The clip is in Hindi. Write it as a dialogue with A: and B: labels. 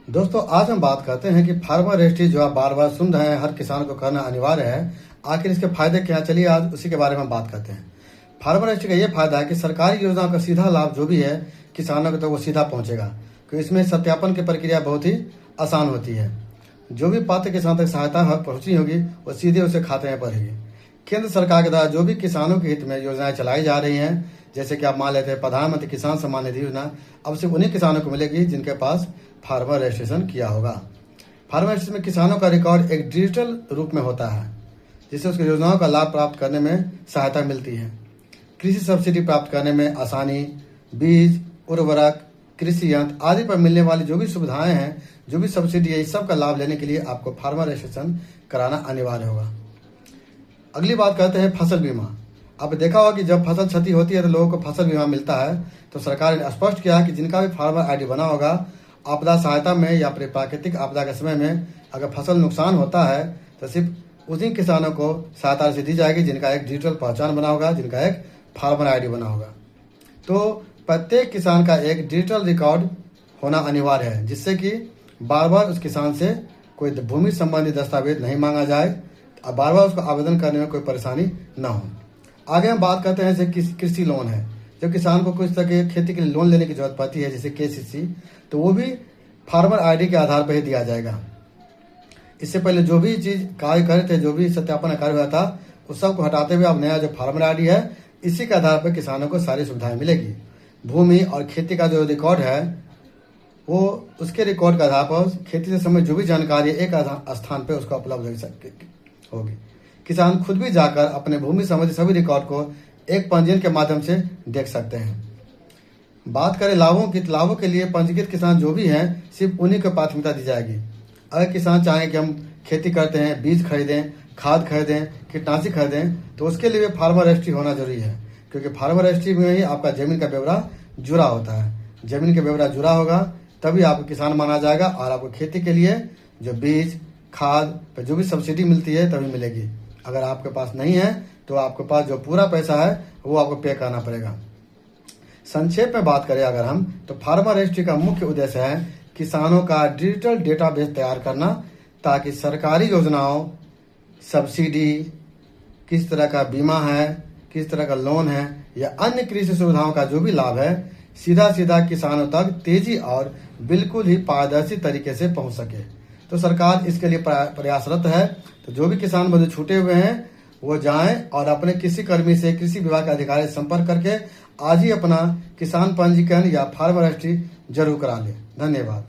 A: दोस्तों, आज हम बात करते हैं कि फार्मर रजिस्ट्री जो आप बार बार सुन रहे हैं, हर किसान को करना अनिवार्य है। आखिर इसके फायदे क्या, चलिए आज उसी के बारे में बात करते हैं। फार्मर रजिस्ट्री का ये फायदा है कि सरकारी योजनाओं का सीधा लाभ जो भी है किसानों को, तो वो सीधा पहुंचेगा, क्योंकि इसमें सत्यापन की प्रक्रिया बहुत ही आसान होती है। जो भी पात्र किसान तक सहायता पहुंची होगी वो सीधे उसे खाते में पड़ेगी। केंद्र सरकार के द्वारा जो भी किसानों के हित में योजनाएं चलाई जा रही हैं, जैसे कि आप मान लेते हैं प्रधानमंत्री किसान सम्मान निधि योजना, अब सिर्फ उन्हीं किसानों को मिलेगी जिनके पास फार्मर रजिस्ट्रेशन किया होगा। फार्मर रजिस्ट्रेशन में किसानों का रिकॉर्ड एक डिजिटल रूप में होता है, जिससे उसकी योजनाओं का लाभ प्राप्त करने में सहायता मिलती है। कृषि सब्सिडी प्राप्त करने में आसानी, बीज, उर्वरक, कृषि यंत्र आदि पर मिलने वाली जो भी सुविधाएं हैं, जो भी सब्सिडी है, इस सब का लाभ लेने के लिए आपको फार्मर रजिस्ट्रेशन कराना अनिवार्य होगा। अगली बात करते हैं फसल बीमा। अब देखा होगा कि जब फसल क्षति होती है तो लोगों को फसल बीमा मिलता है। तो सरकार ने स्पष्ट किया है कि जिनका भी फार्मर आईडी बना होगा, आपदा सहायता में या फिर प्राकृतिक आपदा के समय में अगर फसल नुकसान होता है तो सिर्फ उन्हीं किसानों को सहायता राशि दी जाएगी जिनका एक डिजिटल पहचान बना होगा, जिनका एक फार्मर आईडी बना होगा। तो प्रत्येक किसान का एक डिजिटल रिकॉर्ड होना अनिवार्य है, जिससे कि बार बार उस किसान से कोई भूमि संबंधी दस्तावेज नहीं मांगा जाए और बार बार उसको आवेदन करने में कोई परेशानी न हो। आगे हम बात करते हैं जैसे कृषि लोन है। जब किसान को कुछ तरह के खेती के लिए लोन लेने की जरूरत पड़ती है, जैसे केसीसी, तो वो भी फार्मर आईडी के आधार पर ही दिया जाएगा। इससे पहले जो भी चीज कार्य कर रहे थे, जो भी सत्यापन कार्य हुआ था, उस सब को हटाते हुए अब नया जो फार्मर आईडी है, इसी के आधार पर किसानों को सारी सुविधाएं मिलेगी। भूमि और खेती का जो रिकॉर्ड है, वो उसके रिकॉर्ड के आधार पर खेती से संबंधित जो भी जानकारी एक स्थान पर उसका उपलब्ध होगी। किसान खुद भी जाकर अपने भूमि संबंधी सभी रिकॉर्ड को एक पंजीयन के माध्यम से देख सकते हैं। बात करें लाभों की, तो लाभों के लिए पंजीकृत किसान जो भी हैं, सिर्फ उन्हीं को प्राथमिकता दी जाएगी। अगर किसान चाहें कि हम खेती करते हैं, बीज खरीदें, खाद खरीदें, कीटनाशक खरीदें, तो उसके लिए फार्मर रजिस्ट्री होना जरूरी है, क्योंकि फार्मर रजिस्ट्री में ही आपका जमीन का ब्यौरा जुड़ा होता है। जमीन का ब्यौरा जुड़ा होगा तभी आपको किसान माना जाएगा और आपको खेती के लिए जो बीज, खाद पर जो भी सब्सिडी मिलती है तभी मिलेगी। अगर आपके पास नहीं है तो आपके पास जो पूरा पैसा है वो आपको पे करना पड़ेगा। संक्षेप में बात करें अगर हम, तो फार्मर रजिस्ट्री का मुख्य उद्देश्य है किसानों का डिजिटल डेटाबेस तैयार करना, ताकि सरकारी योजनाओं, सब्सिडी, किस तरह का बीमा है, किस तरह का लोन है या अन्य कृषि सुविधाओं का जो भी लाभ है, सीधा सीधा किसानों तक तेजी और बिल्कुल ही पारदर्शी तरीके से पहुंच सके। तो सरकार इसके लिए प्रयासरत है। तो जो भी किसान बंधु छूटे हुए हैं वो जाएं और अपने कृषि कर्मी से, कृषि विभाग के अधिकारी से संपर्क करके आज ही अपना किसान पंजीकरण या फार्मर रजिस्ट्री जरूर करा लें। धन्यवाद।